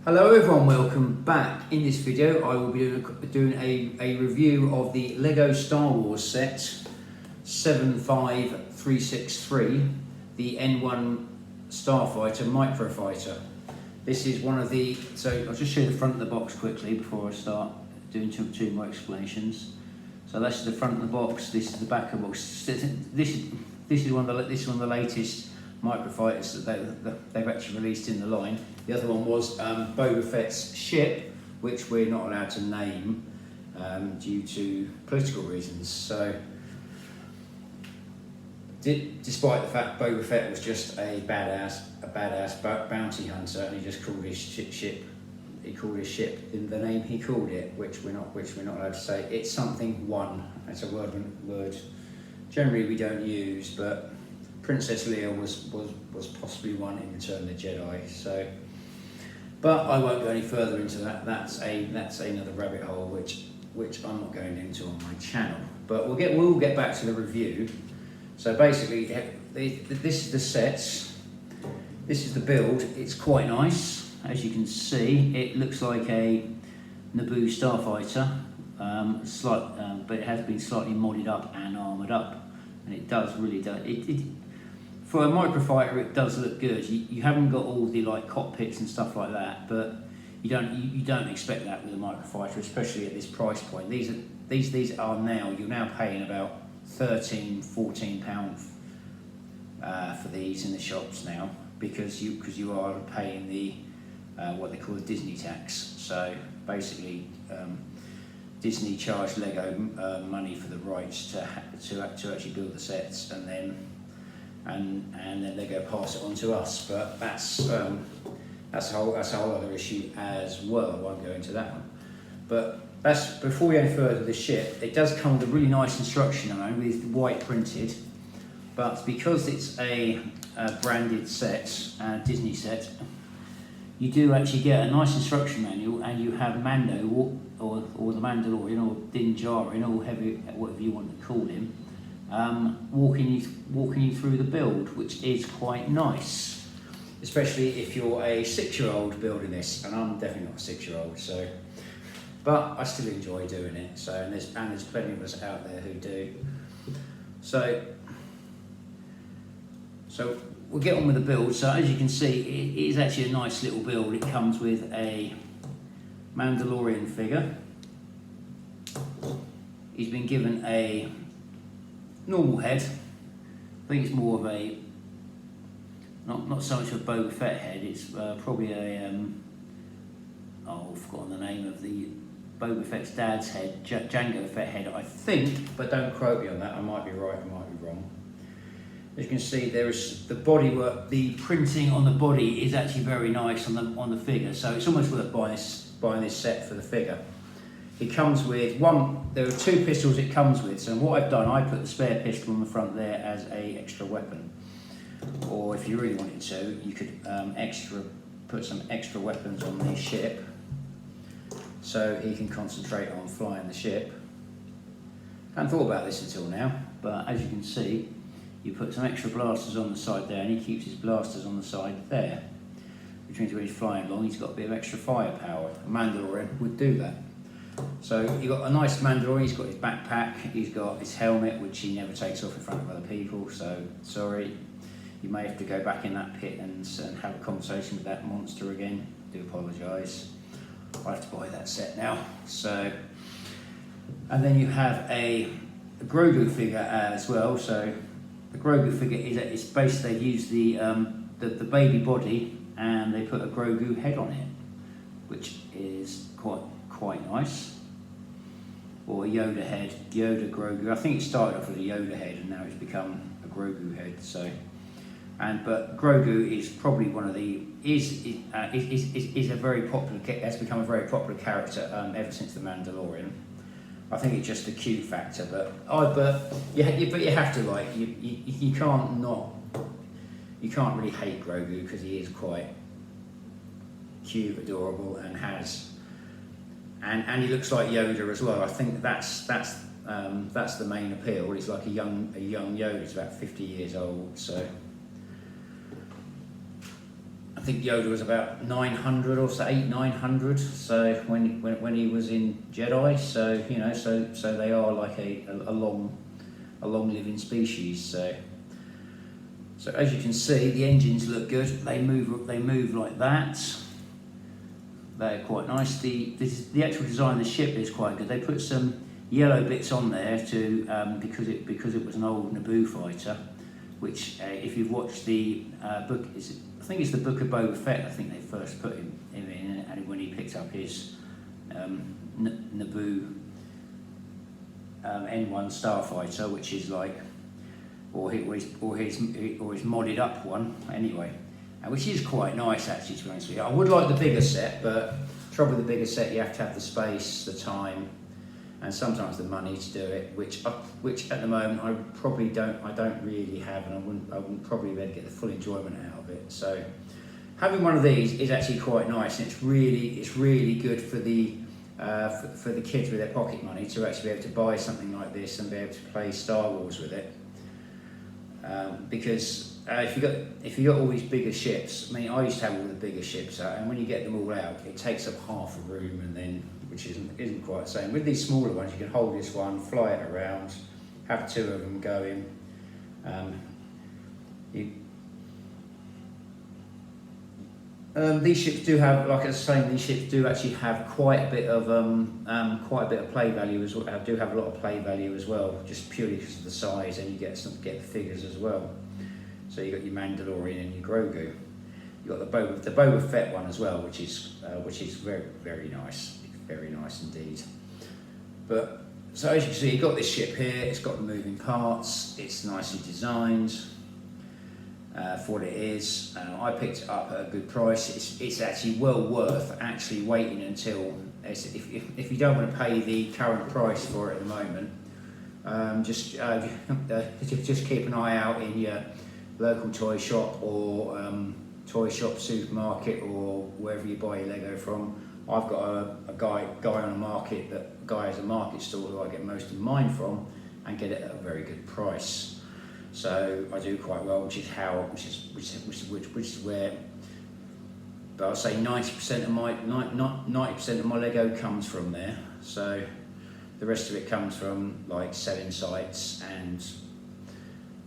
Hello everyone, welcome back. In this video I will be doing a review of the LEGO Star Wars set 75363, the N-1 Starfighter Microfighter. This is one of the, so I'll just show you the front of the box quickly before I start doing two more explanations. So that's the front of the box, this is the back of the box. This is one of the latest microfighters that they've actually released in the line. The other one was Boba Fett's ship, which we're not allowed to name due to political reasons. So, despite the fact Boba Fett was just a badass bounty hunter, and he just called his ship in the name he called it, which we're not allowed to say. It's something one. It's a word generally we don't use, but Princess Leia was possibly one in Return of the Jedi. So, but I won't go any further into that. That's another rabbit hole which I'm not going into on my channel. But we'll get back to the review. So basically, this is the sets. This is the build. It's quite nice, as you can see. It looks like a Naboo starfighter, but it has been slightly modded up and armoured up, and it really does. For a microfighter, it does look good. You haven't got all the cockpits and stuff like that, but you don't expect that with a microfighter, especially at this price point. These are now, you're now paying about £13–14 for these in the shops now, because you are paying the what they call the Disney tax. So basically, Disney charged Lego money for the rights to actually build the sets, and then Lego pass it on to us. But that's a whole other issue as well. I won't go into that one. But before we go further, the ship, it does come with a really nice instruction manual with white printed, but because it's a branded set, Disney set, you do actually get a nice instruction manual, and you have Mando or the Mandalorian or Din Djarin, or whatever you want to call him, walking you through the build, which is quite nice, especially if you're a 6-year-old building this, and I'm definitely not a 6-year-old, so, but I still enjoy doing it. So and there's plenty of us out there who do. So we'll get on with the build. So as you can see, it is actually a nice little build. It comes with a Mandalorian figure. He's been given a normal head. I think it's more of a, not so much a Boba Fett head, it's probably a, I've forgotten the name of the Boba Fett's dad's head, Jango Fett head, I think, but don't quote me on that, I might be right, I might be wrong. As you can see, there is the bodywork, the printing on the body is actually very nice on the figure, so it's almost worth buying this set for the figure. It comes with there are 2 pistols it comes with, so what I've done, I put the spare pistol on the front there as a extra weapon. Or if you really wanted to, you could put some extra weapons on the ship, so he can concentrate on flying the ship. I hadn't thought about this until now, but as you can see, you put some extra blasters on the side there, and he keeps his blasters on the side there, which means when he's flying along, he's got a bit of extra firepower. A Mandalorian would do that. So you've got a nice Mandalorian, he's got his backpack, he's got his helmet, which he never takes off in front of other people, so sorry. You may have to go back in that pit and have a conversation with that monster again. I do apologise. I have to buy that set now. So, and then you have a Grogu figure as well. So the Grogu figure is basically, they've used the baby body and they put a Grogu head on it, which is quite nice. Or a Yoda head, Yoda Grogu. I think it started off with a Yoda head and now it's become a Grogu head. So, but Grogu is probably one of the has become a very popular character ever since the Mandalorian. I think it's just a cute factor, but you have to you can't really hate Grogu because he is quite cute, adorable, and he looks like Yoda as well. I think that's the main appeal. He's like a young Yoda. He's about 50 years old, so. think Yoda was about 900 or so, 900. So when he was in Jedi, so you know, so they are like a long living species. So as you can see, the engines look good. They move like that. They're quite nice. The actual design of the ship is quite good. They put some yellow bits on there to because it was an old Naboo fighter, which if you've watched the book, I think it's the Book of Boba Fett. I think they first put him in, and when he picked up his Naboo N-1 Starfighter, which is like, or his modded up one anyway, which is quite nice actually, to be honest with you. I would like the bigger set, but trouble with the bigger set, you have to have the space, the time, and sometimes the money to do it, which at the moment I don't really have, and I wouldn't probably be able to get the full enjoyment out of it. So having one of these is actually quite nice, and it's really good for the kids with their pocket money to actually be able to buy something like this and be able to play Star Wars with it. Because if you got all these bigger ships, I mean, I used to have all the bigger ships out, and when you get them all out, it takes up half a room, and then which isn't quite the same. With these smaller ones, you can hold this one, fly it around, have two of them going. These ships do have, like I was saying, these ships do actually have quite a bit of play value as well. Do have a lot of play value as well, just purely because of the size, and you get the figures as well. So you got your Mandalorian and your Grogu. You got the Boba Fett one as well, which is very nice, very nice indeed. But so as you can see, you got this ship here. It's got the moving parts. It's nicely designed. For what it is. I picked it up at a good price. It's actually well worth actually waiting until, if you don't want to pay the current price for it at the moment, just keep an eye out in your local toy shop or supermarket, or wherever you buy your Lego from. I've got a guy on a market, that guy has a market stall who I get most of mine from, and get it at a very good price. So I do quite well, which is where, but I'll say 90% of my 90% of my Lego comes from there. So the rest of it comes from like selling sites, and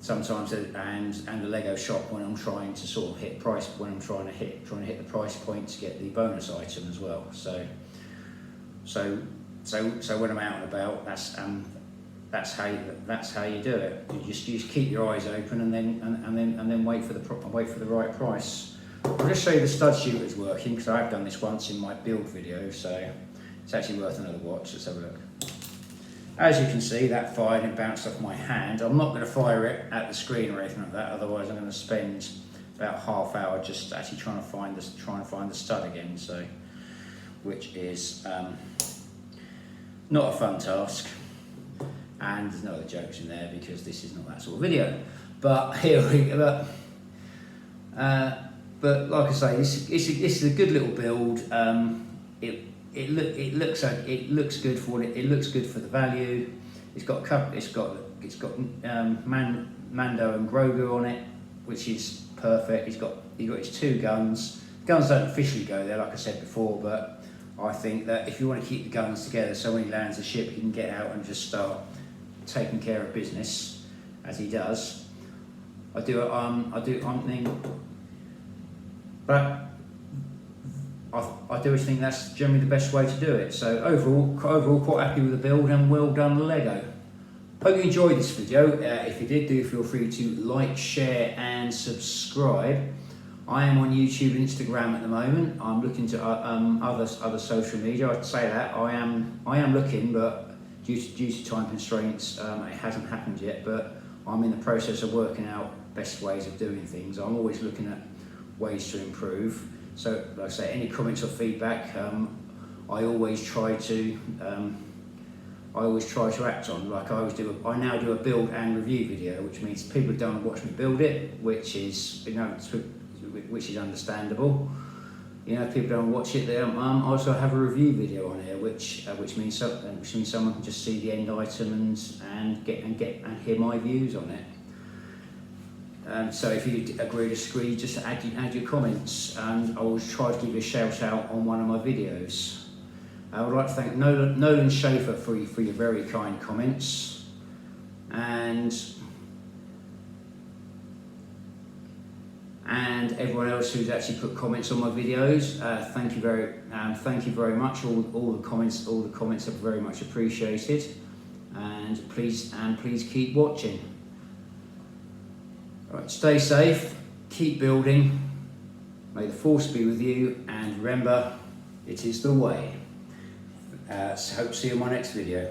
sometimes and the Lego shop when I'm trying to sort of hit price, when I'm trying to hit the price point to get the bonus item as well. So when I'm out and about, that's how you do it. You just keep your eyes open, and then wait for the right price. I'll just show you the stud shooters working, because I have done this once in my build video, so it's actually worth another watch. Let's have a look. As you can see, that fired and bounced off my hand. I'm not going to fire it at the screen or anything like that, otherwise I'm going to spend about half hour just actually trying to find the stud again. So, which is not a fun task. And there's no other jokes in there because this is not that sort of video. But here we go. But like I say, this is a good little build. It looks good for it. It looks good for the value. It's got Mando and Grogu on it, which is perfect. He's got his two guns. Guns don't officially go there, like I said before, but I think that if you want to keep the guns together, so when he lands a ship, he can get out and just start taking care of business, as he does. I do think that's generally the best way to do it. So overall quite happy with the build, and well done Lego. Hope you enjoyed this video. If you did, do feel free to like, share and subscribe. I am on YouTube and Instagram at the moment. I'm looking to other social media. I'd say that I am looking, but due to time constraints, it hasn't happened yet. But I'm in the process of working out best ways of doing things. I'm always looking at ways to improve. So, like I say, any comments or feedback, I always try to act on. Like I now do a build and review video, which means people don't watch me build it, which is which is understandable. You know, if people don't watch it, they also have a review video on here, which means someone can just see the end item and hear my views on it. So if you agree or disagree, just add your comments, and I will try to give you a shout out on one of my videos. I would like to thank Nolan Schaefer for your very kind comments, and everyone else who's actually put comments on my videos. Thank you very much. All the comments are very much appreciated, and please keep watching. Right, stay safe, keep building. May the force be with you, and remember, it is the way. So hope to see you in my next video.